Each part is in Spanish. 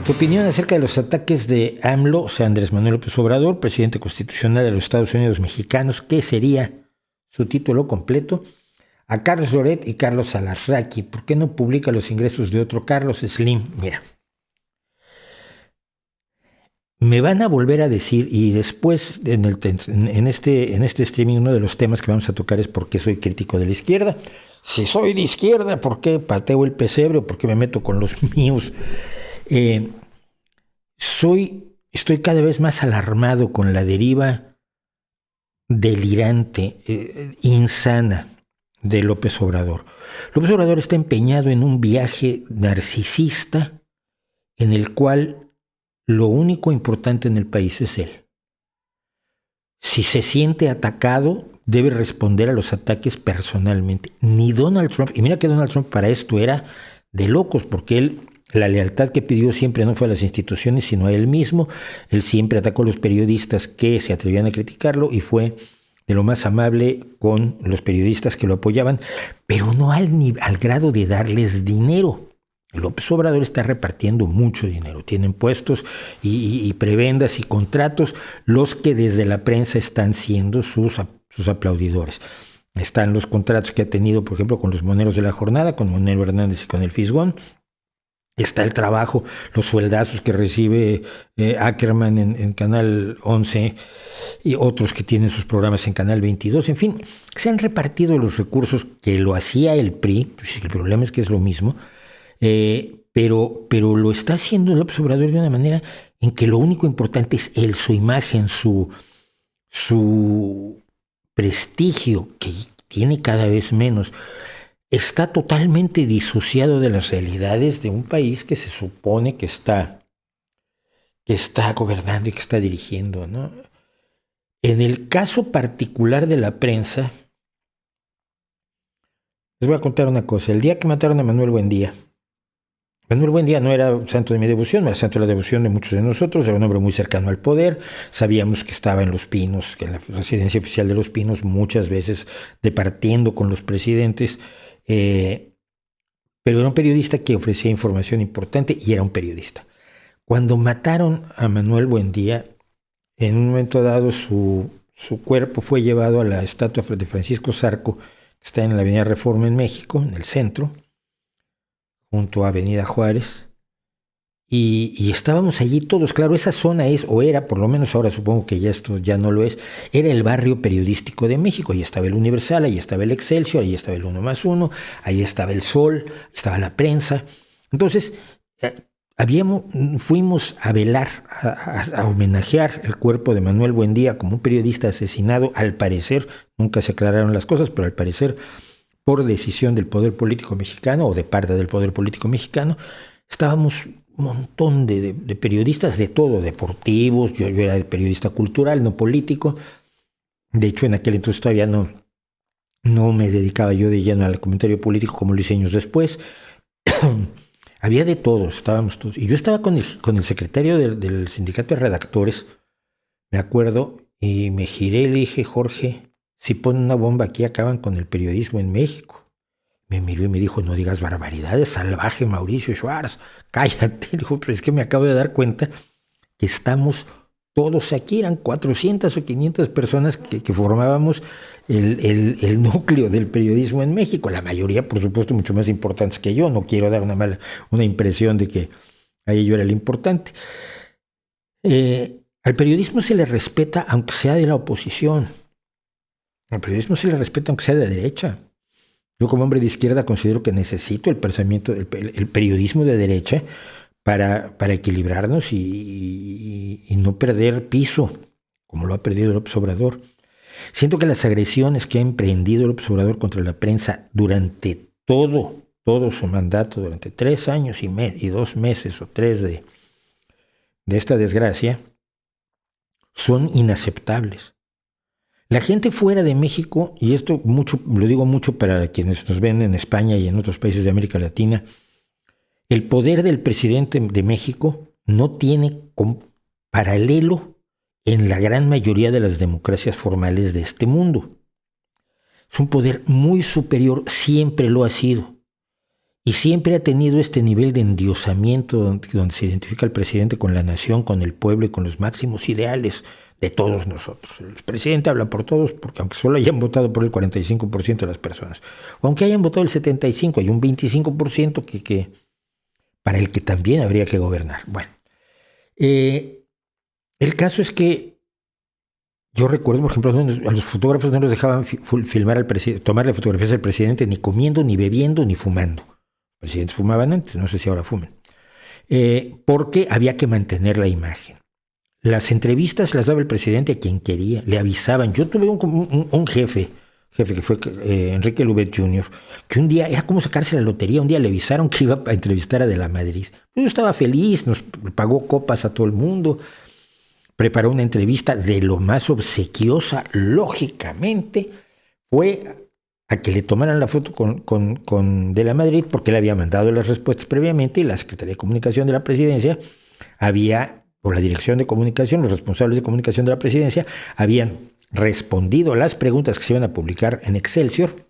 Tu opinión acerca de los ataques de AMLO, o sea, Andrés Manuel López Obrador, presidente constitucional de los Estados Unidos mexicanos, ¿qué sería su título completo? A Carlos Loret y Carlos Alarraqui. ¿Por qué no publica los ingresos de otro Carlos Slim? Mira, me van a volver a decir, y después en este streaming uno de los temas que vamos a tocar es por qué soy crítico de la izquierda. Si soy de izquierda, ¿por qué pateo el pesebre o por qué me meto con los míos? Estoy cada vez más alarmado con la deriva delirante, insana de López Obrador. López Obrador está empeñado en un viaje narcisista en el cual lo único importante en el país es él. Si se siente atacado, debe responder a los ataques personalmente. Ni Donald Trump, y mira que Donald Trump para esto era de locos, porque él, la lealtad que pidió siempre no fue a las instituciones, sino a él mismo. Él siempre atacó a los periodistas que se atrevían a criticarlo y fue de lo más amable con los periodistas que lo apoyaban, pero no al grado de darles dinero. López Obrador está repartiendo mucho dinero, tienen puestos y prebendas y contratos los que desde la prensa están siendo sus aplaudidores. Están los contratos que ha tenido, por ejemplo, con los moneros de la jornada, con Monero Hernández y con el Fisgón. Está el trabajo, los sueldazos que recibe Ackerman en Canal 11 y otros que tienen sus programas en Canal 22. En fin, se han repartido los recursos que lo hacía el PRI, pues el problema es que es lo mismo, pero lo está haciendo López Obrador de una manera en que lo único importante es él, su imagen, su prestigio, que tiene cada vez menos. Está totalmente disociado de las realidades de un país que se supone que está gobernando y que está dirigiendo, ¿no? En el caso particular de la prensa, les voy a contar una cosa. El día que mataron a Manuel Buendía no era santo de mi devoción, era santo de la devoción de muchos de nosotros, era un hombre muy cercano al poder, sabíamos que estaba en Los Pinos, que en la residencia oficial de Los Pinos, muchas veces departiendo con los presidentes, pero era un periodista que ofrecía información importante y era un periodista. Cuando mataron a Manuel Buendía, en un momento dado su cuerpo fue llevado a la estatua de Francisco Zarco, que está en la Avenida Reforma en México, en el centro, junto a Avenida Juárez, y estábamos allí todos. Claro, esa zona es, o era, por lo menos ahora supongo que ya esto ya no lo es, era el barrio periodístico de México. Ahí estaba el Universal, ahí estaba el Excelsior, ahí estaba el 1+1, ahí estaba el Sol, estaba la prensa. Entonces, fuimos a velar, a homenajear el cuerpo de Manuel Buendía como un periodista asesinado, al parecer, nunca se aclararon las cosas, pero al parecer por decisión del poder político mexicano o de parte del poder político mexicano. Estábamos un montón de periodistas de todo, deportivos, yo era periodista cultural, no político. De hecho, en aquel entonces todavía no me dedicaba yo de lleno al comentario político como lo hice años después. Había de todos, estábamos todos. Y yo estaba con el secretario del sindicato de redactores, me acuerdo, y me giré y le dije: Jorge, si ponen una bomba aquí acaban con el periodismo en México. Me miró y me dijo: no digas barbaridades, salvaje Mauricio Schwartz, cállate. Le dijo: pero es que me acabo de dar cuenta que estamos todos aquí, eran 400 o 500 personas que formábamos el núcleo del periodismo en México, la mayoría, por supuesto, mucho más importantes que yo. No quiero dar una impresión de que ahí yo era el importante. Al periodismo se le respeta aunque sea de la oposición. Al periodismo se le respeta aunque sea de derecha. Yo como hombre de izquierda considero que necesito el pensamiento, el periodismo de derecha para equilibrarnos y no perder piso, como lo ha perdido López Obrador. Siento que las agresiones que ha emprendido López Obrador contra la prensa durante todo su mandato, durante 3 años y 2 meses o 3 de esta desgracia, son inaceptables. La gente fuera de México, y esto lo digo mucho para quienes nos ven en España y en otros países de América Latina, el poder del presidente de México no tiene paralelo en la gran mayoría de las democracias formales de este mundo. Es un poder muy superior, siempre lo ha sido. Y siempre ha tenido este nivel de endiosamiento donde se identifica al presidente con la nación, con el pueblo y con los máximos ideales de todos nosotros. El presidente habla por todos porque aunque solo hayan votado por el 45% de las personas, o aunque hayan votado el 75%, hay un 25% que para el que también habría que gobernar. Bueno, el caso es que yo recuerdo, por ejemplo, a los fotógrafos no los dejaban filmar al presidente, tomarle fotografías al presidente ni comiendo, ni bebiendo, ni fumando. Los presidentes fumaban antes, no sé si ahora fumen. Porque había que mantener la imagen. Las entrevistas las daba el presidente a quien quería, le avisaban. Yo tuve un jefe que fue Enrique Lubet Jr., que un día, era como sacarse la lotería, un día le avisaron que iba a entrevistar a De la Madrid. Yo estaba feliz, nos pagó copas a todo el mundo, preparó una entrevista de lo más obsequiosa, lógicamente, fue a que le tomaran la foto con De la Madrid, porque él había mandado las respuestas previamente y la Secretaría de Comunicación de la Presidencia o la Dirección de Comunicación, los responsables de comunicación de la Presidencia, habían respondido a las preguntas que se iban a publicar en Excelsior.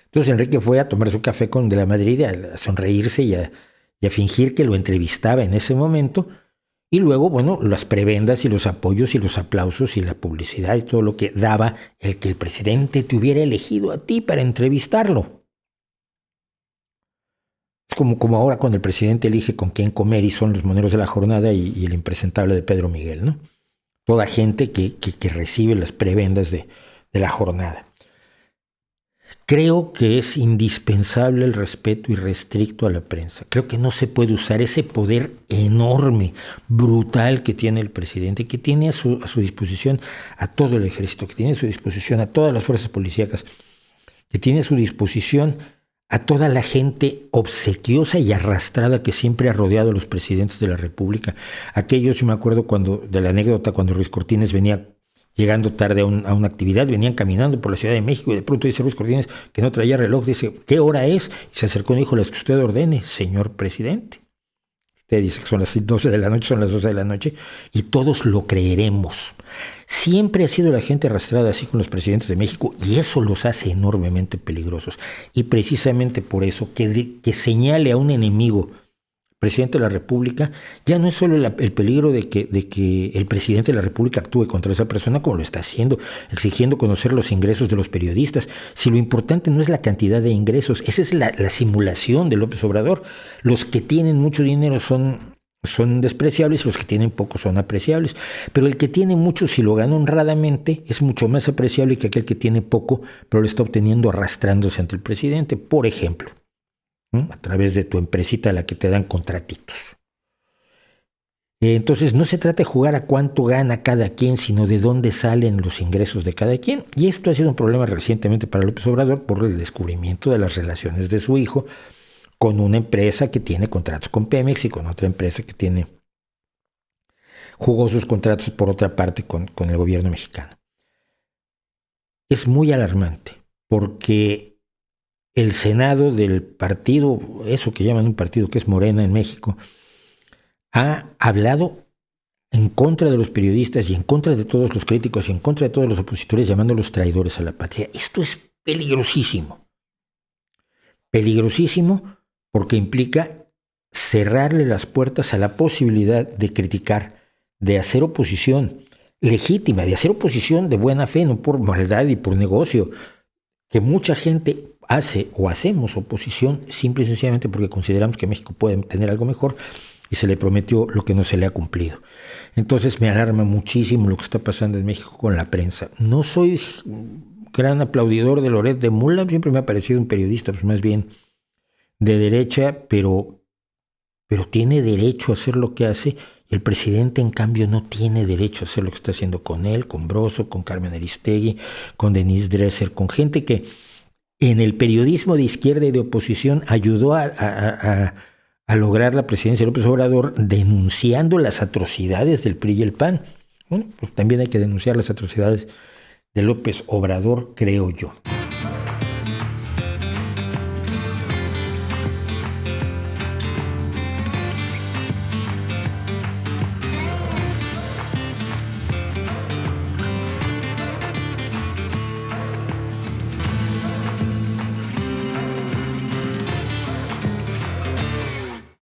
Entonces Enrique fue a tomar su café con De la Madrid, a sonreírse y a fingir que lo entrevistaba en ese momento. Y luego, bueno, las prebendas y los apoyos y los aplausos y la publicidad y todo lo que daba el que el presidente te hubiera elegido a ti para entrevistarlo. Es como ahora cuando el presidente elige con quién comer y son los moneros de la jornada y el impresentable de Pedro Miguel, ¿no? Toda gente que recibe las prebendas de la jornada. Creo que es indispensable el respeto irrestricto a la prensa. Creo que no se puede usar ese poder enorme, brutal que tiene el presidente, que tiene a su disposición a todo el ejército, que tiene a su disposición a todas las fuerzas policíacas, que tiene a su disposición a toda la gente obsequiosa y arrastrada que siempre ha rodeado a los presidentes de la República. Aquellos, yo me acuerdo de la anécdota cuando Ruiz Cortines venía llegando tarde a una actividad, venían caminando por la Ciudad de México y de pronto dice Ruiz Cortines, que no traía reloj, dice, ¿qué hora es? Y se acercó y dijo, las que usted ordene, señor presidente. Usted dice que son las 12 de la noche, son las 12 de la noche, y todos lo creeremos. Siempre ha sido la gente arrastrada así con los presidentes de México y eso los hace enormemente peligrosos. Y precisamente por eso, que señale a un enemigo presidente de la República, ya no es solo el peligro de que el presidente de la República actúe contra esa persona como lo está haciendo, exigiendo conocer los ingresos de los periodistas, si lo importante no es la cantidad de ingresos, esa es la simulación de López Obrador. Los que tienen mucho dinero son despreciables y los que tienen poco son apreciables, pero el que tiene mucho, si lo gana honradamente, es mucho más apreciable que aquel que tiene poco, pero lo está obteniendo arrastrándose ante el presidente, por ejemplo, a través de tu empresita a la que te dan contratitos. Entonces no se trata de jugar a cuánto gana cada quien, sino de dónde salen los ingresos de cada quien. Y esto ha sido un problema recientemente para López Obrador por el descubrimiento de las relaciones de su hijo con una empresa que tiene contratos con Pemex y con otra empresa que tiene jugosos contratos por otra parte con el gobierno mexicano. Es muy alarmante porque el Senado del partido, eso que llaman un partido que es Morena en México, ha hablado en contra de los periodistas y en contra de todos los críticos y en contra de todos los opositores, llamándolos traidores a la patria. Esto es peligrosísimo. Peligrosísimo porque implica cerrarle las puertas a la posibilidad de criticar, de hacer oposición legítima, de hacer oposición de buena fe, no por maldad y por negocio, que mucha gente hace o hacemos oposición simple y sencillamente porque consideramos que México puede tener algo mejor y se le prometió lo que no se le ha cumplido. Entonces me alarma muchísimo lo que está pasando en México con la prensa. No soy gran aplaudidor de Loret de Mola, siempre me ha parecido un periodista pues más bien de derecha, pero tiene derecho a hacer lo que hace. El presidente, en cambio, no tiene derecho a hacer lo que está haciendo con él, con Broso, con Carmen Aristegui, con Denise Dresser, con gente que en el periodismo de izquierda y de oposición ayudó a lograr la presidencia de López Obrador denunciando las atrocidades del PRI y el PAN. Bueno, pues también hay que denunciar las atrocidades de López Obrador, creo yo.